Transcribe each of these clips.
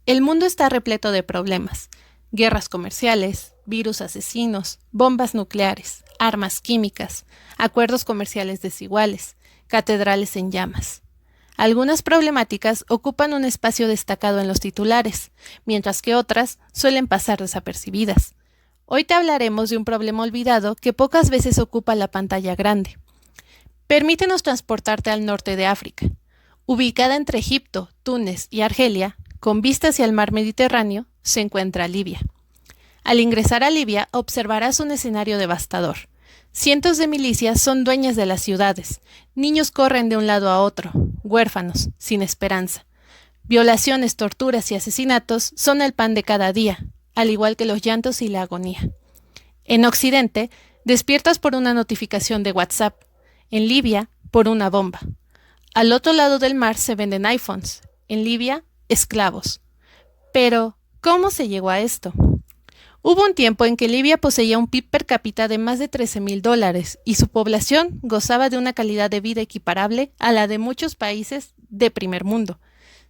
El mundo está repleto de problemas: guerras comerciales, virus asesinos, bombas nucleares, armas químicas, acuerdos comerciales desiguales, catedrales en llamas. Algunas problemáticas ocupan un espacio destacado en los titulares, mientras que otras suelen pasar desapercibidas. Hoy te hablaremos de un problema olvidado que pocas veces ocupa la pantalla grande. Permítenos transportarte al norte de África. Ubicada entre Egipto, Túnez y Argelia, con vista hacia el mar Mediterráneo, se encuentra Libia. Al ingresar a Libia observarás un escenario devastador. Cientos de milicias son dueñas de las ciudades. Niños corren de un lado a otro, huérfanos, sin esperanza. Violaciones, torturas y asesinatos son el pan de cada día, al igual que los llantos y la agonía. En Occidente, despiertas por una notificación de WhatsApp. En Libia, por una bomba. Al otro lado del mar se venden iPhones. En Libia, esclavos. Pero, ¿cómo se llegó a esto? Hubo un tiempo en que Libia poseía un PIB per cápita de más de $13,000 y su población gozaba de una calidad de vida equiparable a la de muchos países de primer mundo.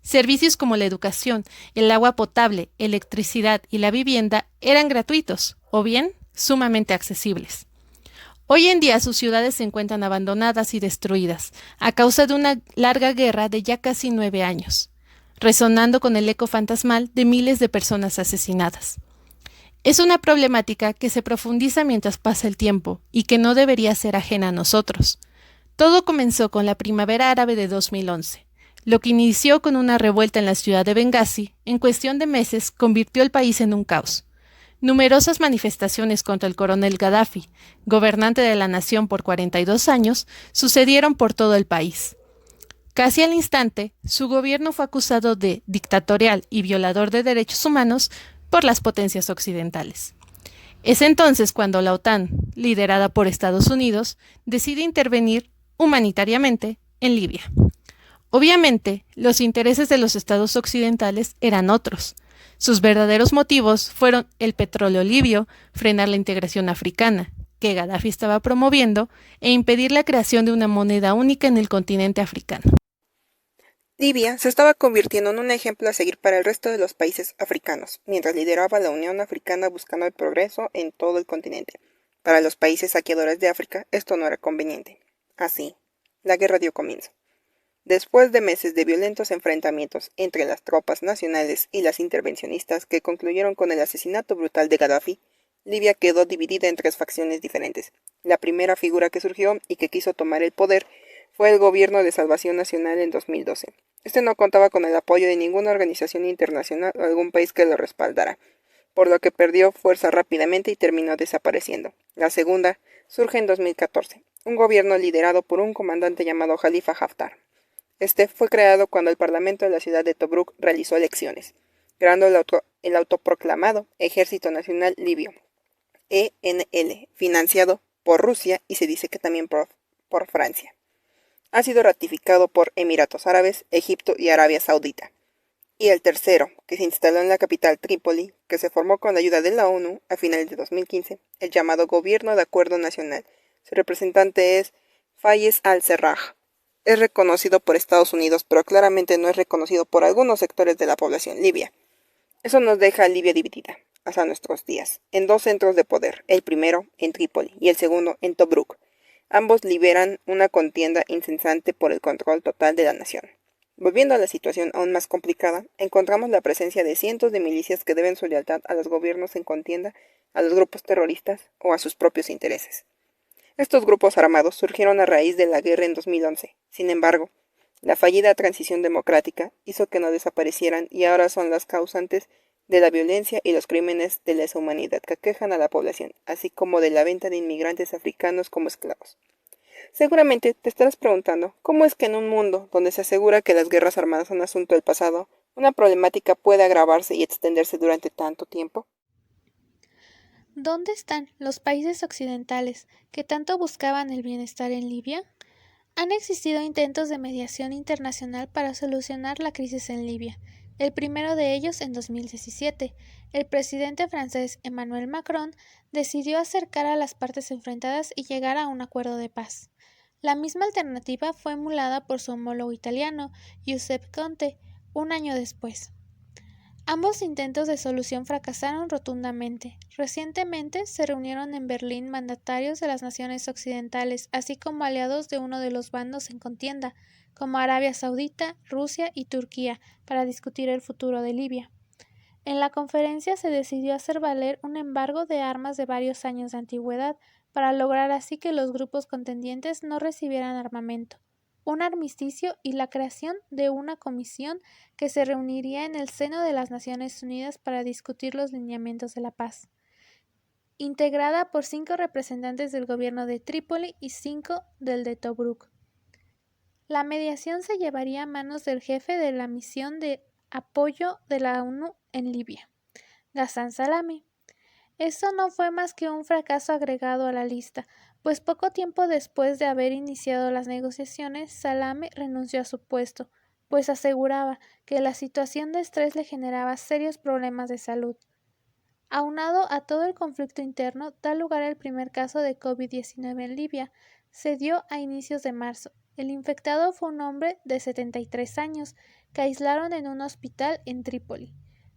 Servicios como la educación, el agua potable, electricidad y la vivienda eran gratuitos o bien sumamente accesibles. Hoy en día sus ciudades se encuentran abandonadas y destruidas a causa de una larga guerra de ya casi 9 años, resonando con el eco fantasmal de miles de personas asesinadas. Es una problemática que se profundiza mientras pasa el tiempo y que no debería ser ajena a nosotros. Todo comenzó con la primavera árabe de 2011. Lo que inició con una revuelta en la ciudad de Bengasi, en cuestión de meses convirtió el país en un caos. Numerosas manifestaciones contra el coronel Gaddafi, gobernante de la nación por 42 años, sucedieron por todo el país. Casi al instante, su gobierno fue acusado de dictatorial y violador de derechos humanos por las potencias occidentales. Es entonces cuando la OTAN, liderada por Estados Unidos, decide intervenir humanitariamente en Libia. Obviamente, los intereses de los estados occidentales eran otros. Sus verdaderos motivos fueron el petróleo libio, frenar la integración africana, que Gaddafi estaba promoviendo, e impedir la creación de una moneda única en el continente africano. Libia se estaba convirtiendo en un ejemplo a seguir para el resto de los países africanos, mientras lideraba la Unión Africana buscando el progreso en todo el continente. Para los países saqueadores de África esto no era conveniente. Así, la guerra dio comienzo. Después de meses de violentos enfrentamientos entre las tropas nacionales y las intervencionistas que concluyeron con el asesinato brutal de Gaddafi, Libia quedó dividida en tres facciones diferentes. La primera figura que surgió y que quiso tomar el poder fue el Gobierno de Salvación Nacional en 2012. Este no contaba con el apoyo de ninguna organización internacional o algún país que lo respaldara, por lo que perdió fuerza rápidamente y terminó desapareciendo. La segunda surge en 2014, un gobierno liderado por un comandante llamado Khalifa Haftar. Este fue creado cuando el Parlamento de la ciudad de Tobruk realizó elecciones, creando el autoproclamado Ejército Nacional Libio, ENL, financiado por Rusia y se dice que también por Francia. Ha sido ratificado por Emiratos Árabes, Egipto y Arabia Saudita. Y el tercero, que se instaló en la capital Trípoli, que se formó con la ayuda de la ONU a finales de 2015, el llamado Gobierno de Acuerdo Nacional. Su representante es Fayez al-Serraj. Es reconocido por Estados Unidos, pero claramente no es reconocido por algunos sectores de la población libia. Eso nos deja a Libia dividida, hasta nuestros días, en dos centros de poder, el primero en Trípoli y el segundo en Tobruk. Ambos liberan una contienda incesante por el control total de la nación. Volviendo a la situación aún más complicada, encontramos la presencia de cientos de milicias que deben su lealtad a los gobiernos en contienda, a los grupos terroristas o a sus propios intereses. Estos grupos armados surgieron a raíz de la guerra en 2011. Sin embargo, la fallida transición democrática hizo que no desaparecieran y ahora son las causantes de la violencia y los crímenes de lesa humanidad que aquejan a la población, así como de la venta de inmigrantes africanos como esclavos. Seguramente te estarás preguntando, ¿cómo es que en un mundo donde se asegura que las guerras armadas son asunto del pasado, una problemática puede agravarse y extenderse durante tanto tiempo? ¿Dónde están los países occidentales que tanto buscaban el bienestar en Libia? Han existido intentos de mediación internacional para solucionar la crisis en Libia, el primero de ellos en 2017. El presidente francés Emmanuel Macron decidió acercar a las partes enfrentadas y llegar a un acuerdo de paz. La misma alternativa fue emulada por su homólogo italiano, Giuseppe Conte, un año después. Ambos intentos de solución fracasaron rotundamente. Recientemente se reunieron en Berlín mandatarios de las naciones occidentales, así como aliados de uno de los bandos en contienda, como Arabia Saudita, Rusia y Turquía, para discutir el futuro de Libia. En la conferencia se decidió hacer valer un embargo de armas de varios años de antigüedad, para lograr así que los grupos contendientes no recibieran armamento, un armisticio y la creación de una comisión que se reuniría en el seno de las Naciones Unidas para discutir los lineamientos de la paz, integrada por 5 representantes del gobierno de Trípoli y 5 del de Tobruk. La mediación se llevaría a manos del jefe de la misión de apoyo de la ONU en Libia, Ghassan Salami. Esto no fue más que un fracaso agregado a la lista, pues poco tiempo después de haber iniciado las negociaciones, Salami renunció a su puesto, pues aseguraba que la situación de estrés le generaba serios problemas de salud. Aunado a todo el conflicto interno, da lugar el primer caso de COVID-19 en Libia. Se dio a inicios de marzo. El infectado fue un hombre de 73 años que aislaron en un hospital en Trípoli.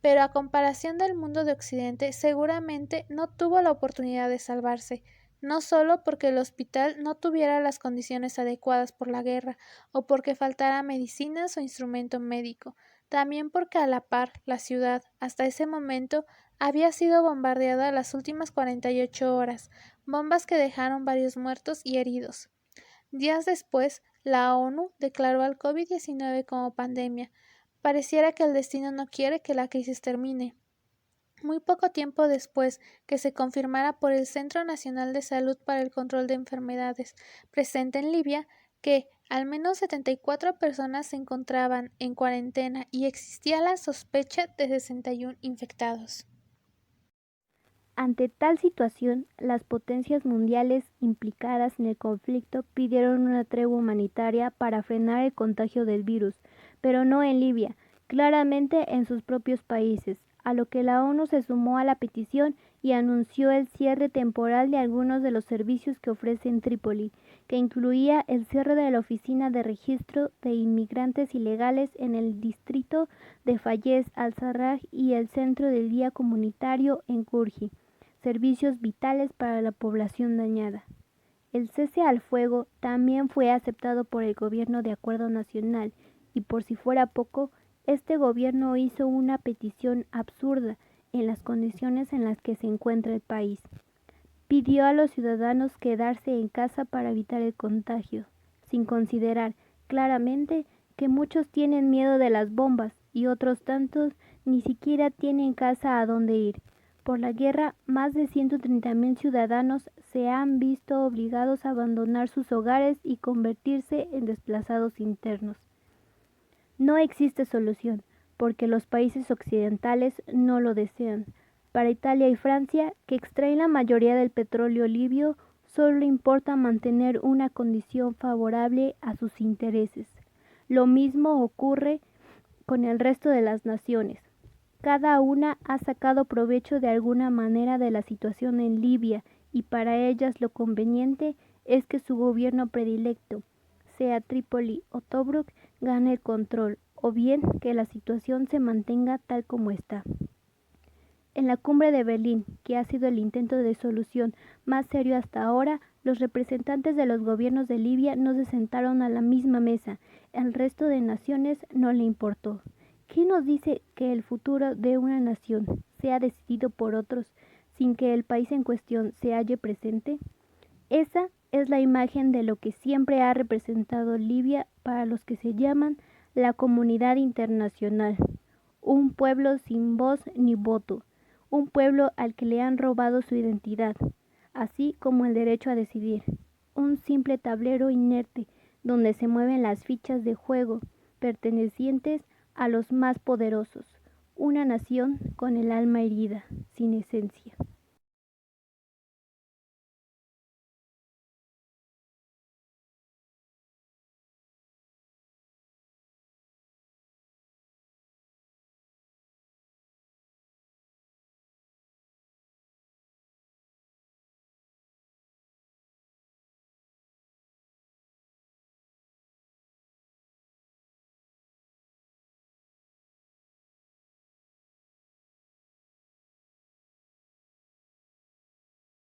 Pero a comparación del mundo de Occidente, seguramente no tuvo la oportunidad de salvarse, no solo porque el hospital no tuviera las condiciones adecuadas por la guerra o porque faltara medicinas o instrumento médico, también porque a la par la ciudad, hasta ese momento, había sido bombardeada las últimas 48 horas, bombas que dejaron varios muertos y heridos. Días después, la ONU declaró al COVID-19 como pandemia. Pareciera que el destino no quiere que la crisis termine. Muy poco tiempo después que se confirmara por el Centro Nacional de Salud para el Control de Enfermedades, presente en Libia, que al menos 74 personas se encontraban en cuarentena y existía la sospecha de 61 infectados. Ante tal situación, las potencias mundiales implicadas en el conflicto pidieron una tregua humanitaria para frenar el contagio del virus, pero no en Libia, claramente en sus propios países, a lo que la ONU se sumó a la petición y anunció el cierre temporal de algunos de los servicios que ofrece en Trípoli, que incluía el cierre de la oficina de registro de inmigrantes ilegales en el distrito de Fayez al-Sarraj y el centro del día comunitario en Kurji, servicios vitales para la población dañada. El cese al fuego también fue aceptado por el gobierno de acuerdo nacional y por si fuera poco, este gobierno hizo una petición absurda en las condiciones en las que se encuentra el país. Pidió a los ciudadanos quedarse en casa para evitar el contagio, sin considerar claramente que muchos tienen miedo de las bombas y otros tantos ni siquiera tienen casa a dónde ir. Por la guerra, más de 130.000 ciudadanos se han visto obligados a abandonar sus hogares y convertirse en desplazados internos. No existe solución, porque los países occidentales no lo desean. Para Italia y Francia, que extraen la mayoría del petróleo libio, solo importa mantener una condición favorable a sus intereses. Lo mismo ocurre con el resto de las naciones. Cada una ha sacado provecho de alguna manera de la situación en Libia y para ellas lo conveniente es que su gobierno predilecto, sea Trípoli o Tobruk, gane el control o bien que la situación se mantenga tal como está. En la cumbre de Berlín, que ha sido el intento de solución más serio hasta ahora, los representantes de los gobiernos de Libia no se sentaron a la misma mesa. Al resto de naciones no le importó. ¿Qué nos dice que el futuro de una nación sea decidido por otros sin que el país en cuestión se halle presente? Esa es la imagen de lo que siempre ha representado Libia para los que se llaman la comunidad internacional. Un pueblo sin voz ni voto, un pueblo al que le han robado su identidad, así como el derecho a decidir. Un simple tablero inerte donde se mueven las fichas de juego pertenecientes a los más poderosos, una nación con el alma herida, sin esencia.